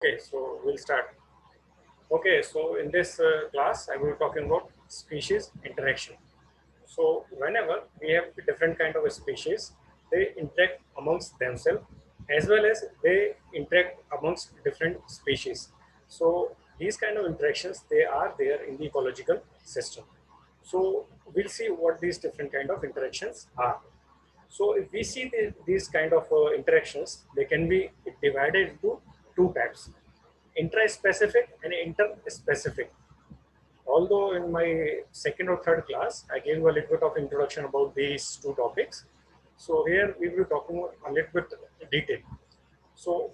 Okay, so we'll start. Okay, so in this class, I will be talking about species interaction. So whenever we have different kind of species, they interact amongst themselves as well as they interact amongst different species. So these kind of interactions, they are there in the ecological system. So we'll see what these different kind of interactions are. So if we see these kind of interactions, they can be divided into two types: intra-specific and inter-specific. Although in my second or third class, I gave a little bit of introduction about these two topics. So here we will be talking a little bit detail. So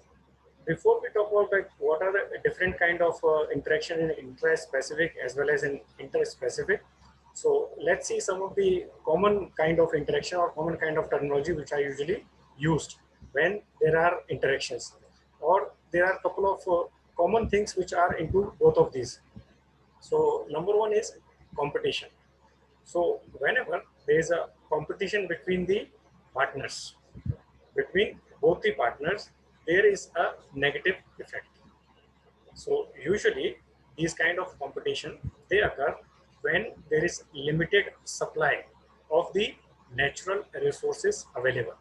before we talk about like what are the different kind of interaction in intra-specific as well as in inter-specific. So let's see some of the common kind of interaction or common kind of terminology which are usually used when there are interactions, or there are a couple of common things which are into both of these. So number one is competition. So whenever there is a competition between the partners, between both the partners, there is a negative effect. So usually these kind of competition, they occur when there is limited supply of the natural resources available.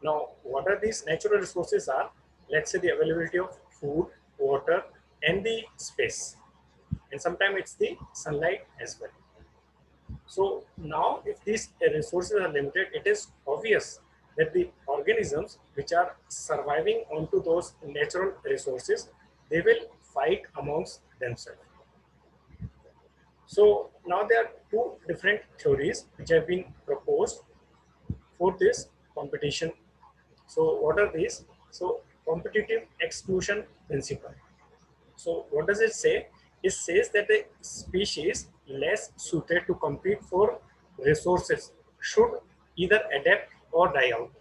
Now, what are these natural resources are? Let's say the availability of food, water, and the space. And sometimes it's the sunlight as well. So now if these resources are limited, it is obvious that the organisms which are surviving onto those natural resources, they will fight amongst themselves. So now there are two different theories which have been proposed for this competition. So what are these? So competitive exclusion principle. So what does it say? It says that a species less suited to compete for resources should either adapt or die out.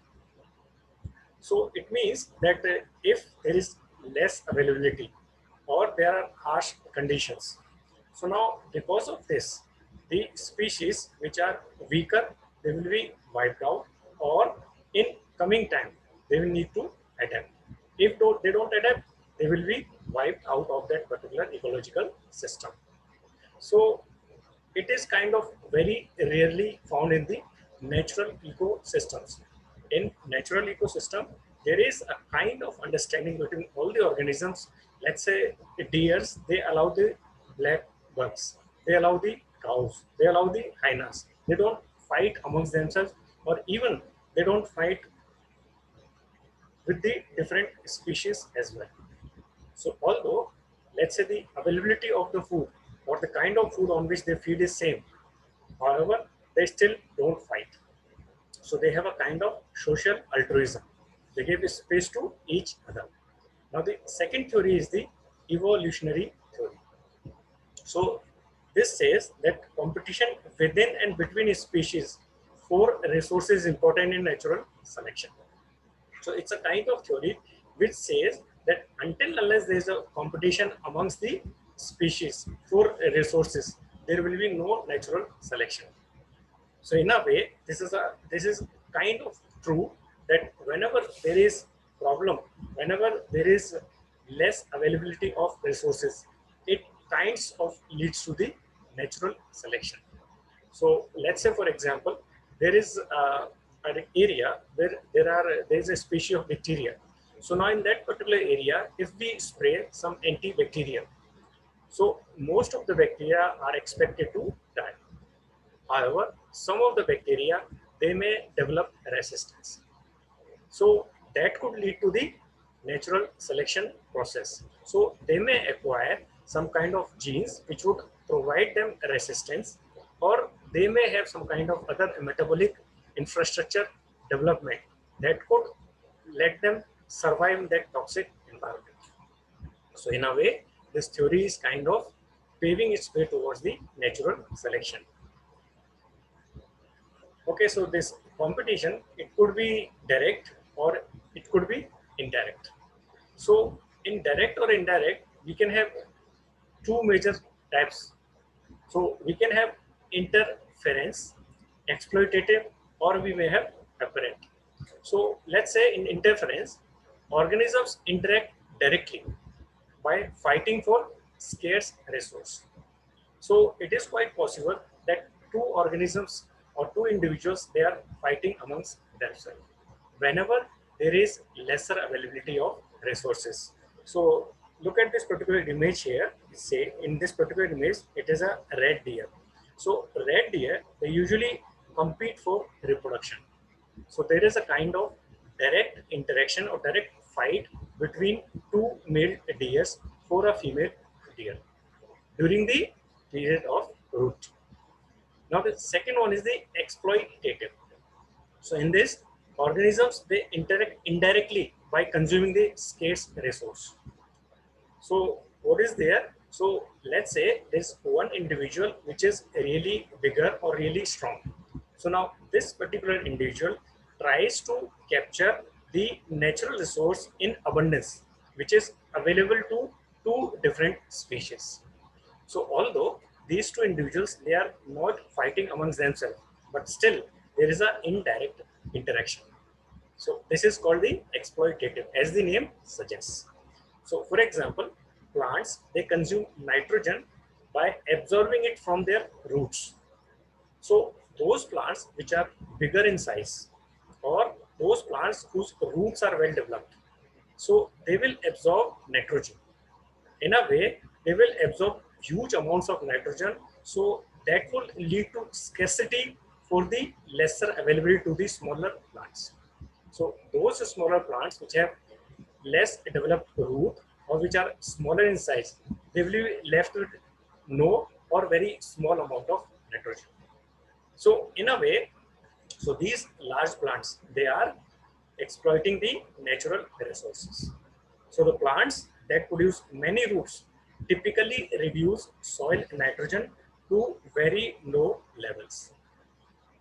So it means that if there is less availability or there are harsh conditions, so now because of this, the species which are weaker, they will be wiped out, or in coming time, they will need to adapt. If they don't adapt, they will be wiped out of that particular ecological system. So it is kind of very rarely found in the natural ecosystems. In natural ecosystem, there is a kind of understanding between all the organisms. Let's say the deers, they allow the black bucks, they allow the cows, they allow the hyenas. They don't fight amongst themselves, or even they don't fight with the different species as well. So although let's say the availability of the food or the kind of food on which they feed is same, however, they still don't fight. So they have a kind of social altruism. They give space to each other. Now the second theory is the evolutionary theory. So this says that competition within and between species for resources is important in natural selection. So it's a kind of theory which says that until unless there is a competition amongst the species for resources, there will be no natural selection. So in a way, this is kind of true that whenever there is problem, whenever there is less availability of resources, it kinds of leads to the natural selection. So let's say, for example, there is an area where there is a species of bacteria. So now in that particular area, if we spray some antibacterial, so most of the bacteria are expected to die. However, some of the bacteria, they may develop resistance. So that could lead to the natural selection process. So they may acquire some kind of genes which would provide them resistance, or they may have some kind of other metabolic infrastructure development that could let them survive in that toxic environment. So in a way, this theory is kind of paving its way towards the natural selection. Okay, so this competition, it could be direct or it could be indirect. So in direct or indirect, we can have two major types. So we can have interference, exploitative, or we may have apparent. So let's say in interference, organisms interact directly. by fighting for scarce resource. So it is quite possible that two organisms or two individuals, they are fighting amongst themselves whenever there is lesser availability of resources. So look at this particular image here. Say in this particular image, it is a red deer. So red deer, they usually compete for reproduction. So there is a kind of direct interaction or direct fight between two male deers for a female deer during the period of root. Now the second one is the exploitative. So in this, organisms, they interact indirectly by consuming the scarce resource. So what is there? So let's say there's one individual which is really bigger or really strong. So now this particular individual tries to capture the natural resource in abundance, which is available to two different species. So although these two individuals, they are not fighting amongst themselves, but still there is an indirect interaction. So this is called the exploitative, as the name suggests. So for example, plants, they consume nitrogen by absorbing it from their roots. So those plants which are bigger in size, or those plants whose roots are well developed, so they will absorb nitrogen. In a way, they will absorb huge amounts of nitrogen, so that will lead to scarcity for the lesser availability to the smaller plants. So those smaller plants which have less developed root or which are smaller in size, they will be left with no or very small amount of nitrogen. So in a way, so these large plants, they are exploiting the natural resources. So the plants that produce many roots typically reduce soil nitrogen to very low levels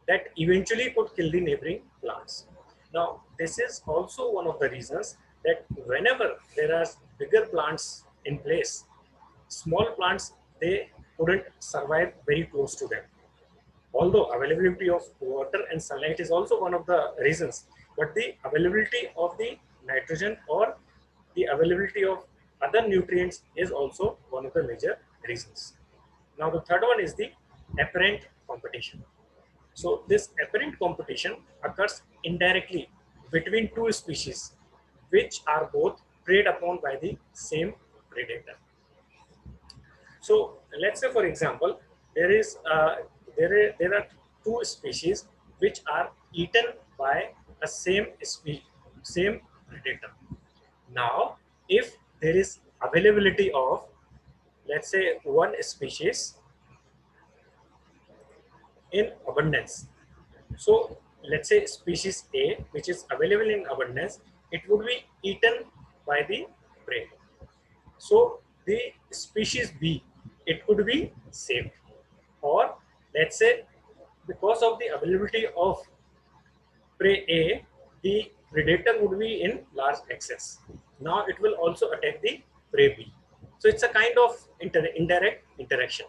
that eventually could kill the neighboring plants. Now, this is also one of the reasons that whenever there are bigger plants in place, small plants, they couldn't survive very close to them. Although availability of water and sunlight is also one of the reasons, but the availability of the nitrogen or the availability of other nutrients is also one of the major reasons. Now the third one is the apparent competition. So this apparent competition occurs indirectly between two species which are both preyed upon by the same predator. So let's say, for example, there are two species which are eaten by a same predator. Now, if there is availability of, let's say, one species in abundance, so let's say species A, which is available in abundance, it would be eaten by the prey. So the species B, it could be saved. Or let's say because of the availability of prey A, the predator would be in large excess. Now it will also attack the prey B. So it's a kind of indirect interaction.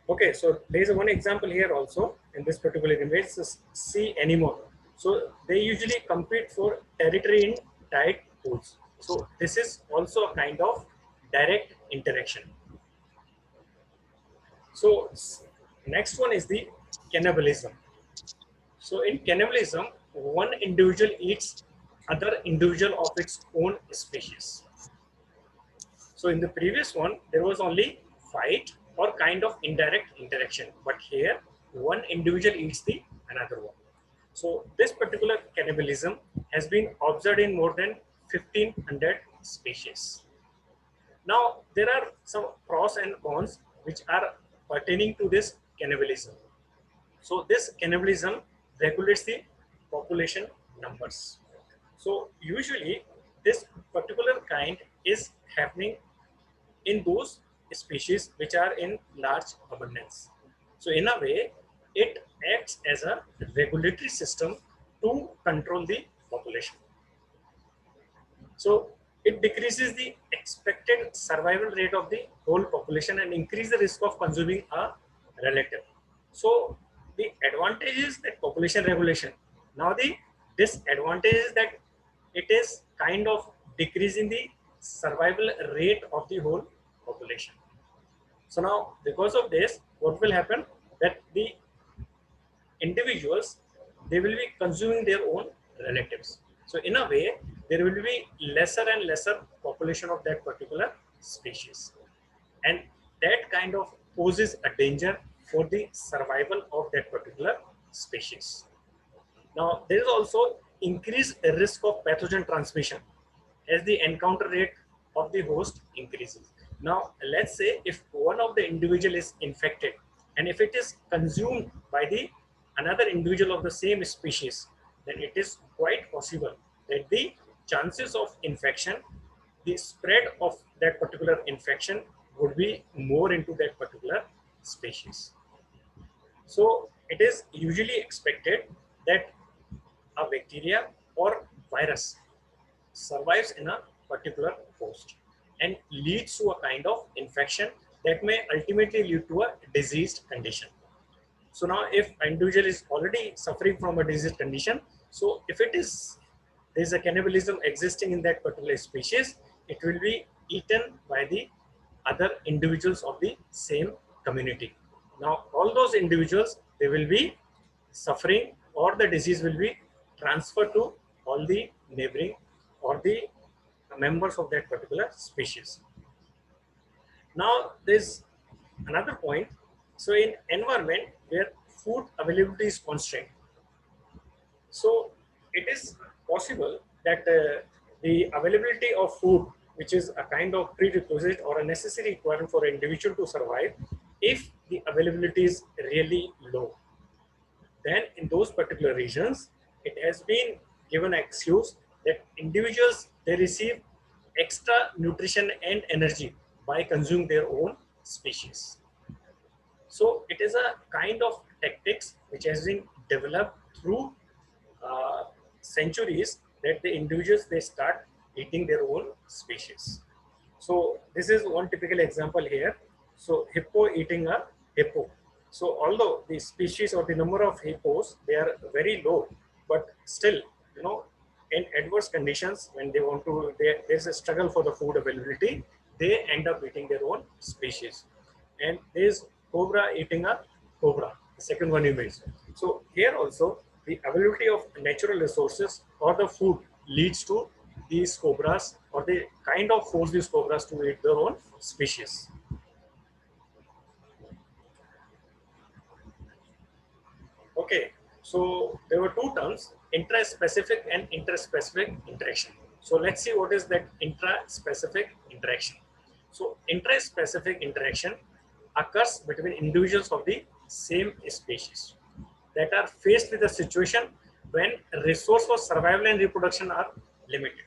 Okay, so there is one example here also in this particular image, sea anemone. So they usually compete for territory in tide pools. So this is also a kind of direct interaction. So next one is the cannibalism. So in cannibalism, one individual eats other individual of its own species. So in the previous one, there was only fight or kind of indirect interaction, but here one individual eats the another one. So this particular cannibalism has been observed in more than 1500 species. Now there are some pros and cons which are pertaining to this cannibalism. So this cannibalism regulates the population numbers. So usually this particular kind is happening in those species which are in large abundance. So in a way, it acts as a regulatory system to control the population. So it decreases the expected survival rate of the whole population and increase the risk of consuming a relative. So the advantage is that population regulation. Now the disadvantage is that it is kind of decreasing the survival rate of the whole population. So now, because of this, what will happen, that the individuals, they will be consuming their own relatives. So in a way, there will be lesser and lesser population of that particular species, and that kind of poses a danger for the survival of that particular species. Now, there is also increased risk of pathogen transmission as the encounter rate of the host increases. Now, let's say if one of the individual is infected, and if it is consumed by the another individual of the same species, then it is quite possible that the chances of infection, the spread of that particular infection would be more into that particular species. So it is usually expected that a bacteria or virus survives in a particular host and leads to a kind of infection that may ultimately lead to a diseased condition. So now if an individual is already suffering from a diseased condition, so if it is, there is a cannibalism existing in that particular species, it will be eaten by the other individuals of the same community. Now all those individuals, they will be suffering, or the disease will be transferred to all the neighboring or the members of that particular species. Now there's another point. So in environment where food availability is constrained, so it is possible that the availability of food, which is a kind of prerequisite or a necessary requirement for an individual to survive, if the availability is really low, then in those particular regions, it has been given excuse that individuals, they receive extra nutrition and energy by consuming their own species. So it is a kind of tactics which has been developed through centuries, that the individuals, they start eating their own species. So this is one typical example here. So hippo eating a hippo. So although the species or the number of hippos, they are very low, but still, in adverse conditions, when they want to, there's a struggle for the food availability, they end up eating their own species. And there's cobra eating a cobra, the second one you mentioned. So here also, the availability of natural resources or the food leads to these cobras, or they kind of force these cobras to eat their own species. Okay, so there were two terms, intraspecific and interspecific interaction. So let's see what is that intraspecific interaction. So intraspecific interaction occurs between individuals of the same species that are faced with a situation when resource for survival and reproduction are limited.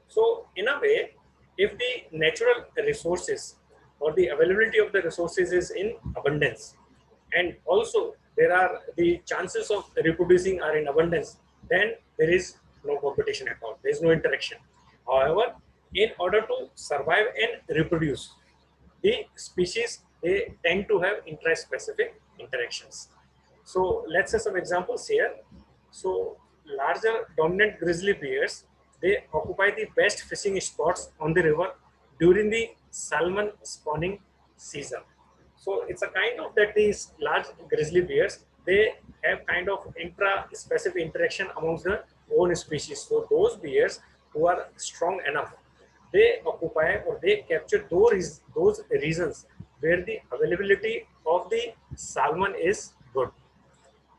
So in a way, if the natural resources or the availability of the resources is in abundance, and also there are the chances of reproducing are in abundance, then there is no competition at all. There is no interaction. However, in order to survive and reproduce, the species, they tend to have intraspecific interactions. So let's say some examples here. So larger dominant grizzly bears, they occupy the best fishing spots on the river during the salmon spawning season. So it's a kind of that these large grizzly bears, they have kind of intra-specific interaction amongst the own species. So those bears who are strong enough, they occupy or they capture those regions where the availability of the salmon is good.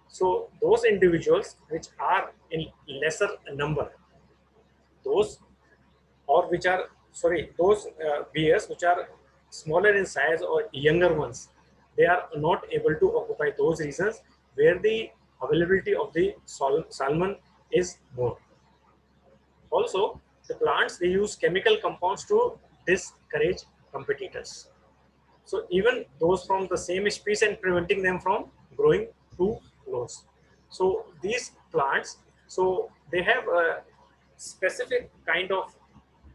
So those individuals which are in lesser number, those or which are, sorry, those bears which are smaller in size or younger ones, they are not able to occupy those regions where the availability of the salmon is more. Also, the plants, they use chemical compounds to discourage competitors. So even those from the same species, and preventing them from growing too close. So these plants, so they have a specific kind of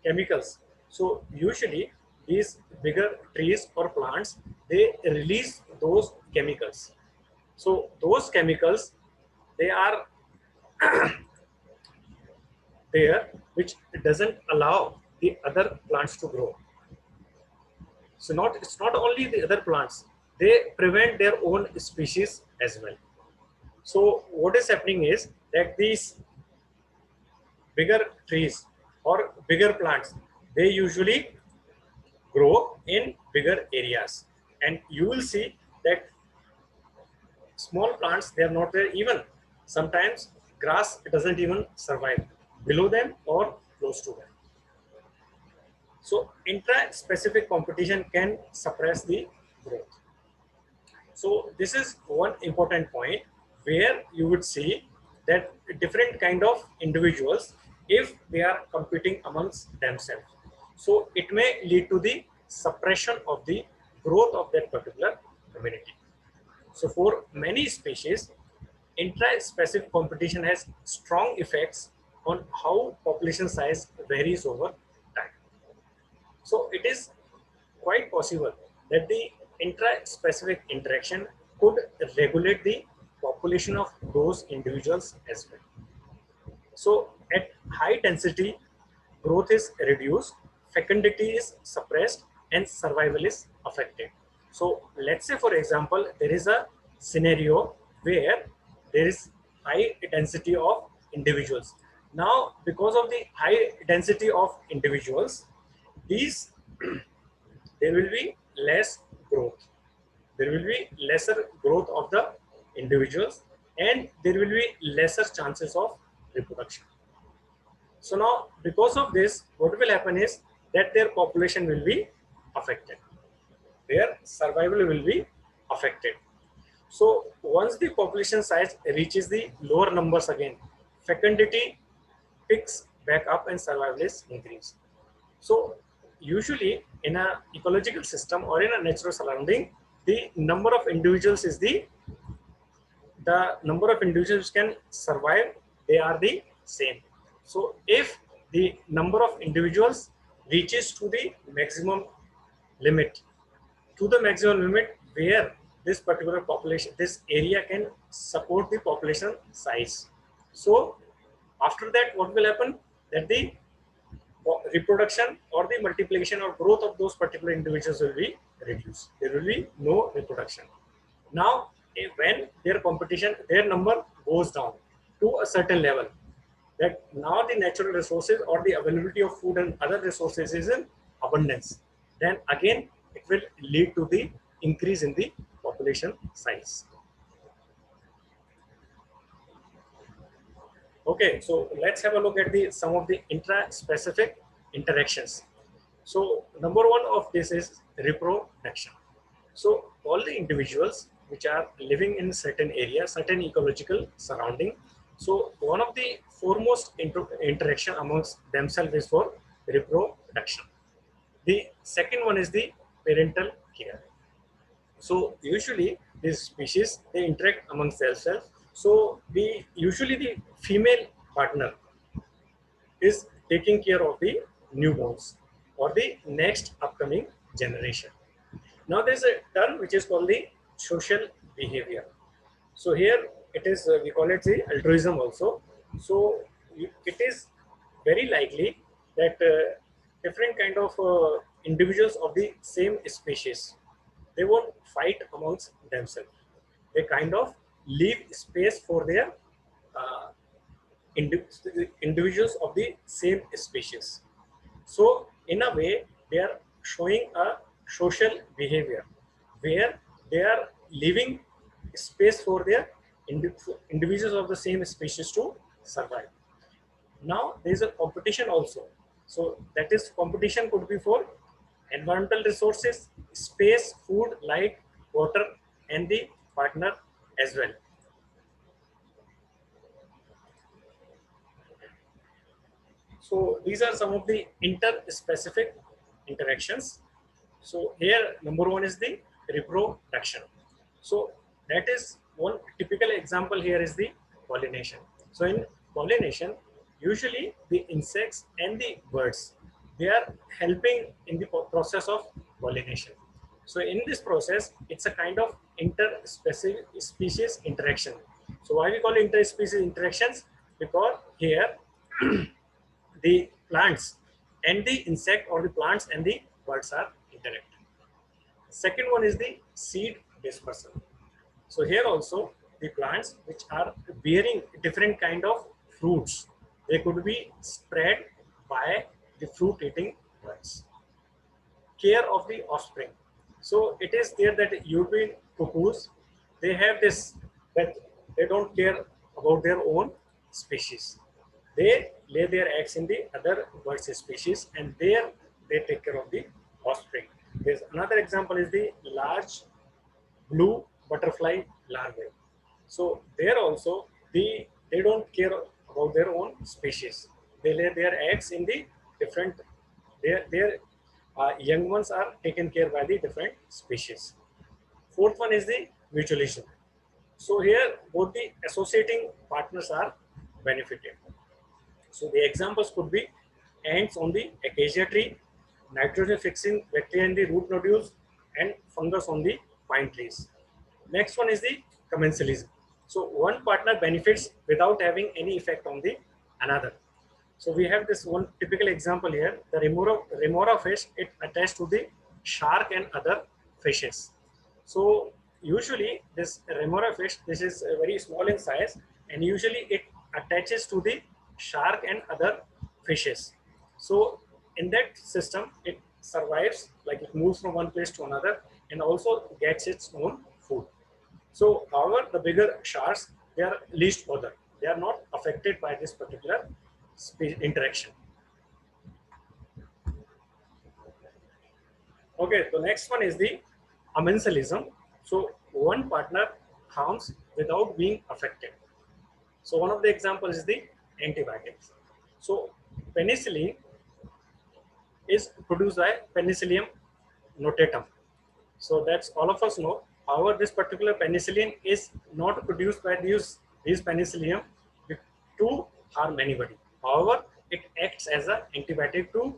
chemicals. So usually these bigger trees or plants, they release those chemicals. So those chemicals, they are there which doesn't allow the other plants to grow. So it's not only the other plants, they prevent their own species as well. So what is happening is that these bigger trees or bigger plants, they usually grow in bigger areas, and you will see that small plants, they are not there. Even sometimes grass doesn't even survive below them or close to them. So intra-specific competition can suppress the growth. So this is one important point where you would see that different kind of individuals, if they are competing amongst themselves, so it may lead to the suppression of the growth of that particular community. So for many species, intra-specific competition has strong effects on how population size varies over time. So it is quite possible that the intra-specific interaction could regulate the population of those individuals as well. So at high density, growth is reduced, fecundity is suppressed, and survival is affected. So let's say, for example, there is a scenario where there is high density of individuals. Now, because of the high density of individuals, these there will be less growth. There will be lesser growth of the individuals, and there will be lesser chances of reproduction. So now, because of this, what will happen is that their population will be affected. Their survival will be affected. So once the population size reaches the lower numbers again, fecundity picks back up and survival is increased. So usually in a ecological system or in a natural surrounding, the number of individuals is the number of individuals can survive, they are the same. So if the number of individuals reaches to the maximum limit, where this particular population, this area can support the population size. So after that, what will happen? That the reproduction or the multiplication or growth of those particular individuals will be reduced. There will be no reproduction. Now, when their competition, their number goes down to a certain level, that now the natural resources or the availability of food and other resources is in abundance, then again it will lead to the increase in the population size. Okay, so let's have a look at the some of the intra-specific interactions. So number one of this is reproduction. So all the individuals which are living in certain area, certain ecological surrounding. So one of the foremost interaction amongst themselves is for reproduction. The second one is the parental care. So usually these species, they interact amongst themselves. So the female partner is taking care of the newborns or the next upcoming generation. Now there's a term which is called the social behavior. So here it is, we call it the altruism also. So it is very likely that different kind of individuals of the same species, they won't fight amongst themselves. They kind of leave space for their uh, individuals of the same species. So in a way, they are showing a social behavior where they are leaving space for their individuals of the same species to survive. Now there is a competition also. So that is, competition could be for environmental resources, space, food, light, water, and the partner as well. So these are some of the inter-specific interactions. So here, number one is the reproduction. So that is one typical example here is the pollination. So in pollination, usually the insects and the birds, they are helping in the process of pollination. So in this process, it's a kind of inter-specific species interaction. So why we call it inter-species interactions? Because here the plants and the insect, or the plants and the birds are interact. Second one is the seed dispersal. So here also the plants which are bearing different kind of fruits, they could be spread by the fruit eating birds. Care of the offspring. So it is there that European cuckoos, they have this, that they don't care about their own species. They lay their eggs in the other birds species, and there they take care of the offspring. There's another example is the large blue butterfly larvae. So there also they don't care about their own species. They lay their eggs in the different, their young ones are taken care by the different species. Fourth one is the mutualism. So here both the associating partners are benefited. So the examples could be ants on the acacia tree, nitrogen fixing bacteria in the root nodules, and fungus on the pine trees. Next one is the commensalism. So one partner benefits without having any effect on the another. So we have this one typical example here. The remora fish, it attached to the shark and other fishes. So usually this remora fish, this is very small in size, and usually it attaches to the shark and other fishes. So in that system, it survives, like it moves from one place to another and also gets its own food. So however, the bigger sharks, they are least bothered. They are not affected by this particular interaction. Okay, the next one is the amensalism. So one partner harms without being affected. So one of the examples is the antibiotics. So penicillin is produced by Penicillium notatum. So that's all of us know. However, this particular penicillin is not produced by these penicillium to harm anybody. However, it acts as an antibiotic to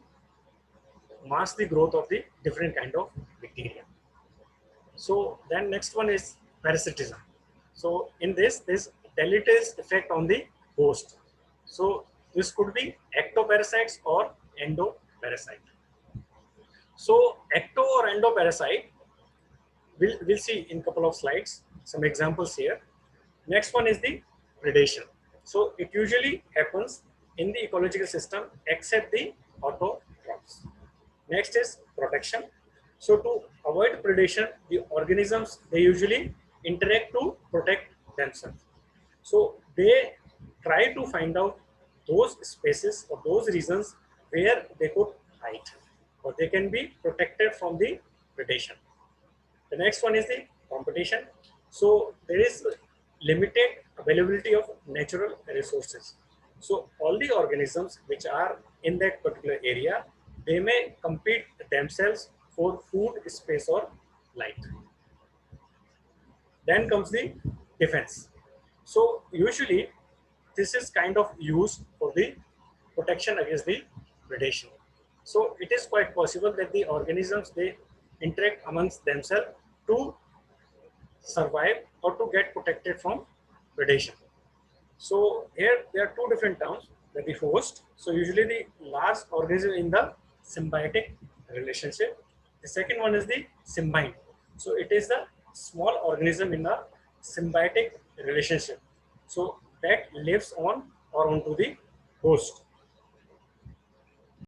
mask the growth of the different kind of bacteria. So then next one is parasitism. So in this, there's deleterious effect on the host. So this could be ectoparasites or endoparasite. So ecto or endoparasite, we'll see in a couple of slides some examples here. Next one is the predation. So it usually happens in the ecological system except the autotrophs. Next is protection. So to avoid predation, the organisms, they usually interact to protect themselves. So they try to find out those spaces or those regions where they could hide or they can be protected from the predation. The next one is the competition. So there is limited availability of natural resources. So all the organisms which are in that particular area, they may compete themselves for food, space, or light. Then comes the defense. So usually this is kind of used for the protection against the predation. So it is quite possible that the organisms, they interact amongst themselves to survive or to get protected from predation. So here there are two different terms, the host. So usually the large organism in the symbiotic relationship. The second one is the symbiont. So it is the small organism in the symbiotic relationship. So that lives on or onto the host.